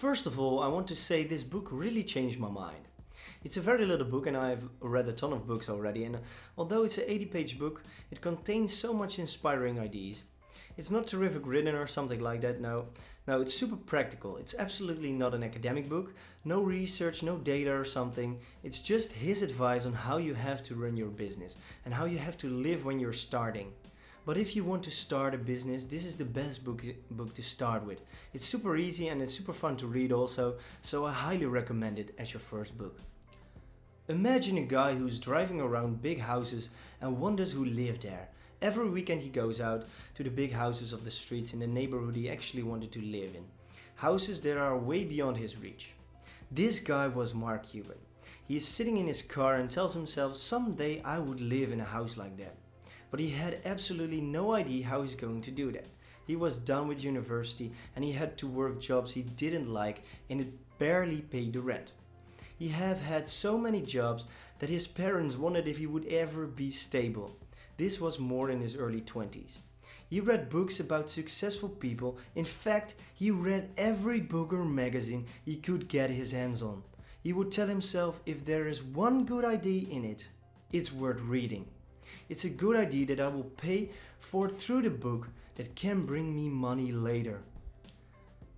First of all, I want to say this book really changed my mind. It's a very little book and I've read a ton of books already, and although it's an 80-page book, it contains so much inspiring ideas. It's not terrific written or something like that, no. No, it's super practical. It's absolutely not an academic book, no research, no data or something. It's just his advice on how you have to run your business and how you have to live when you're starting. But if you want to start a business, this is the best book to start with. It's super easy and it's super fun to read also, so I highly recommend it as your first book. Imagine a guy who's driving around big houses and wonders who live there. Every weekend he goes out to the big houses of the streets in the neighborhood he actually wanted to live in. Houses that are way beyond his reach. This guy was Mark Cuban. He is sitting in his car and tells himself, someday I would live in a house like that. But he had absolutely no idea how he's going to do that. He was done with university and he had to work jobs he didn't like and it barely paid the rent. He have had so many jobs that his parents wondered if he would ever be stable. This was more in his early 20s. He read books about successful people. In fact, he read every book or magazine he could get his hands on. He would tell himself, if there is one good idea in it, it's worth reading. It's a good idea that I will pay for through the book that can bring me money later.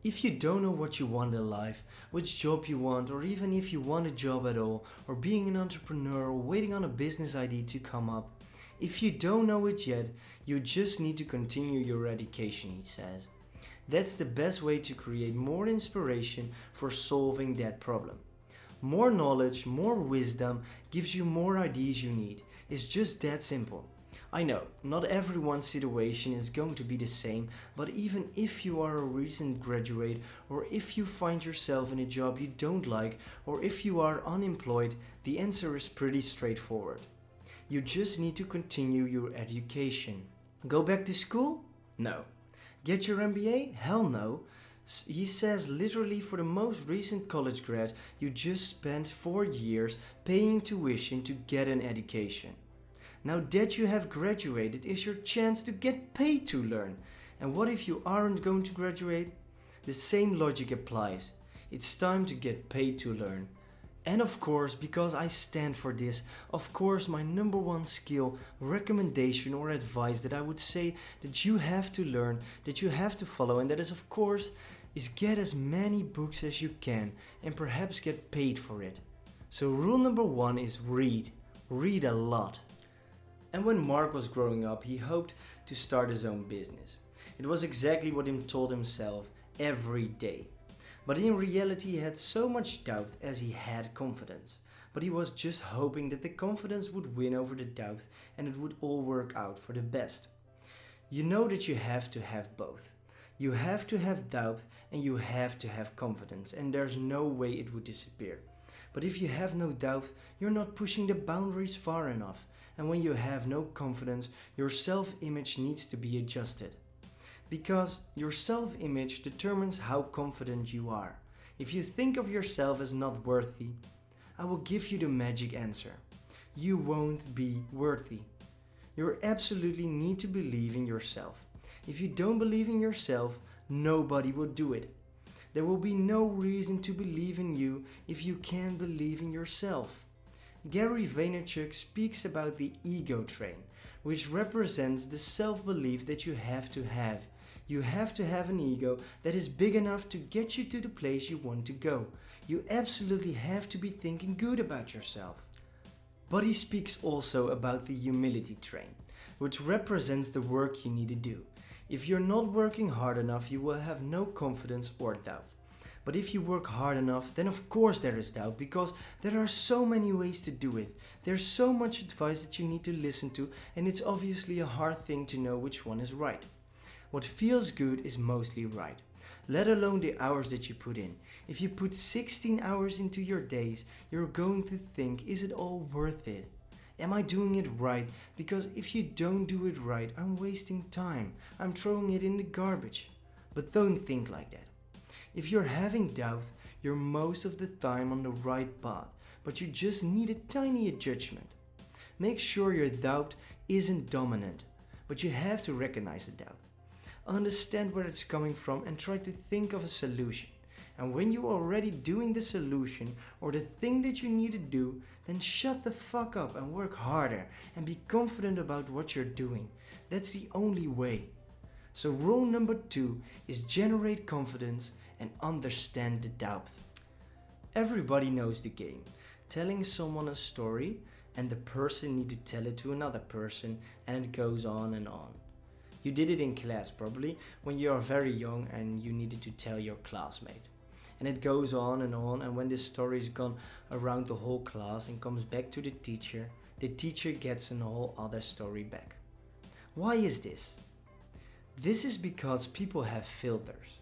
If you don't know what you want in life, which job you want, or even if you want a job at all, or being an entrepreneur or waiting on a business idea to come up, if you don't know it yet, you just need to continue your education, he says. That's the best way to create more inspiration for solving that problem. More knowledge, more wisdom gives you more ideas you need. It's just that simple. I know, not everyone's situation is going to be the same, but even if you are a recent graduate, or if you find yourself in a job you don't like, or if you are unemployed, the answer is pretty straightforward. You just need to continue your education. Go back to school? No. Get your MBA? Hell no. He says literally for the most recent college grad, you just spent 4 years paying tuition to get an education. Now that you have graduated is your chance to get paid to learn. And what if you aren't going to graduate? The same logic applies. It's time to get paid to learn. And of course, because I stand for this, of course my number one skill, recommendation or advice that I would say that you have to learn, that you have to follow, and that is of course, is get as many books as you can and perhaps get paid for it. So rule number one is read. Read a lot. And when Mark was growing up, he hoped to start his own business. It was exactly what he told himself every day. But in reality he had so much doubt as he had confidence. But he was just hoping that the confidence would win over the doubt and it would all work out for the best. You know that you have to have both. You have to have doubt and you have to have confidence, and there's no way it would disappear. But if you have no doubt, you're not pushing the boundaries far enough. And when you have no confidence, your self-image needs to be adjusted. Because your self-image determines how confident you are. If you think of yourself as not worthy, I will give you the magic answer. You won't be worthy. You absolutely need to believe in yourself. If you don't believe in yourself, nobody will do it. There will be no reason to believe in you if you can't believe in yourself. Gary Vaynerchuk speaks about the ego train, which represents the self-belief that you have to have. You have to have an ego that is big enough to get you to the place you want to go. You absolutely have to be thinking good about yourself. But he speaks also about the humility train, which represents the work you need to do. If you're not working hard enough, you will have no confidence or doubt. But if you work hard enough, then of course there is doubt, because there are so many ways to do it. There's so much advice that you need to listen to, and it's obviously a hard thing to know which one is right. What feels good is mostly right, let alone the hours that you put in. If you put 16 hours into your days, you're going to think, is it all worth it? Am I doing it right? Because if you don't do it right, I'm wasting time. I'm throwing it in the garbage. But don't think like that. If you're having doubt, you're most of the time on the right path, but you just need a tiny adjustment. Make sure your doubt isn't dominant, but you have to recognize the doubt. Understand where it's coming from and try to think of a solution. And when you're already doing the solution or the thing that you need to do, then shut the fuck up and work harder and be confident about what you're doing. That's the only way. So rule number 2 is generate confidence and understand the doubt. Everybody knows the game. Telling someone a story and the person needs to tell it to another person, and it goes on and on. You did it in class probably when you are very young and you needed to tell your classmate. And it goes on, and when this story is gone around the whole class and comes back to the teacher gets a whole other story back. Why is this? This is because people have filters.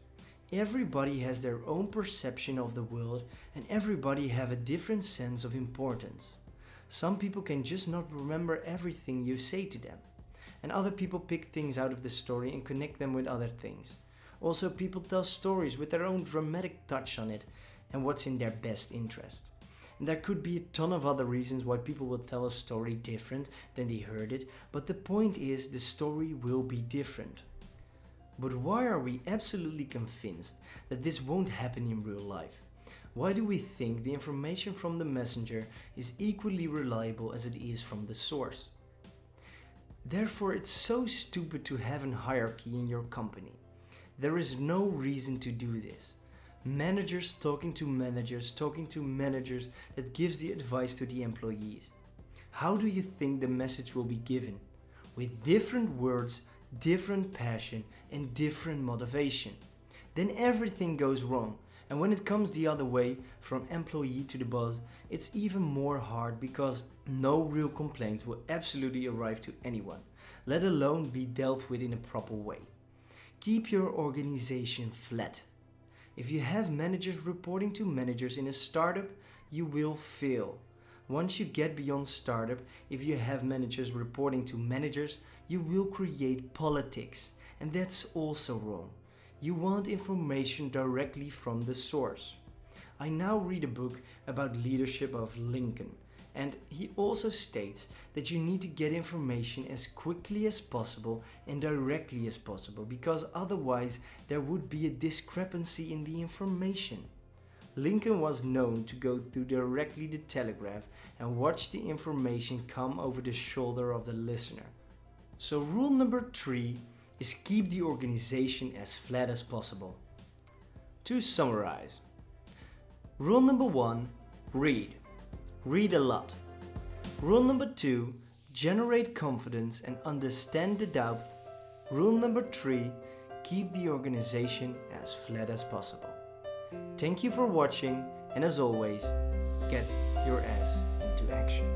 Everybody has their own perception of the world, and everybody have a different sense of importance. Some people can just not remember everything you say to them, and other people pick things out of the story and connect them with other things. Also, people tell stories with their own dramatic touch on it and what's in their best interest. And there could be a ton of other reasons why people will tell a story different than they heard it, but the point is the story will be different. But why are we absolutely convinced that this won't happen in real life? Why do we think the information from the messenger is equally reliable as it is from the source? Therefore, it's so stupid to have a hierarchy in your company. There is no reason to do this. Managers talking to managers that gives the advice to the employees. How do you think the message will be given? With different words, different passion and different motivation. Then everything goes wrong, and when it comes the other way, from employee to the boss, it's even more hard because no real complaints will absolutely arrive to anyone, let alone be dealt with in a proper way. Keep your organization flat. If you have managers reporting to managers in a startup, you will fail. Once you get beyond startup, if you have managers reporting to managers, you will create politics, and that's also wrong. You want information directly from the source. I now read a book about leadership of Lincoln, and he also states that you need to get information as quickly as possible and directly as possible, because otherwise there would be a discrepancy in the information. Lincoln was known to go through directly the telegraph and watch the information come over the shoulder of the listener. So rule number 3 is keep the organization as flat as possible. To summarize, rule number 1, read. Read a lot. Rule number 2, generate confidence and understand the doubt. Rule number 3, keep the organization as flat as possible. Thank you for watching, and as always, get your ass into action.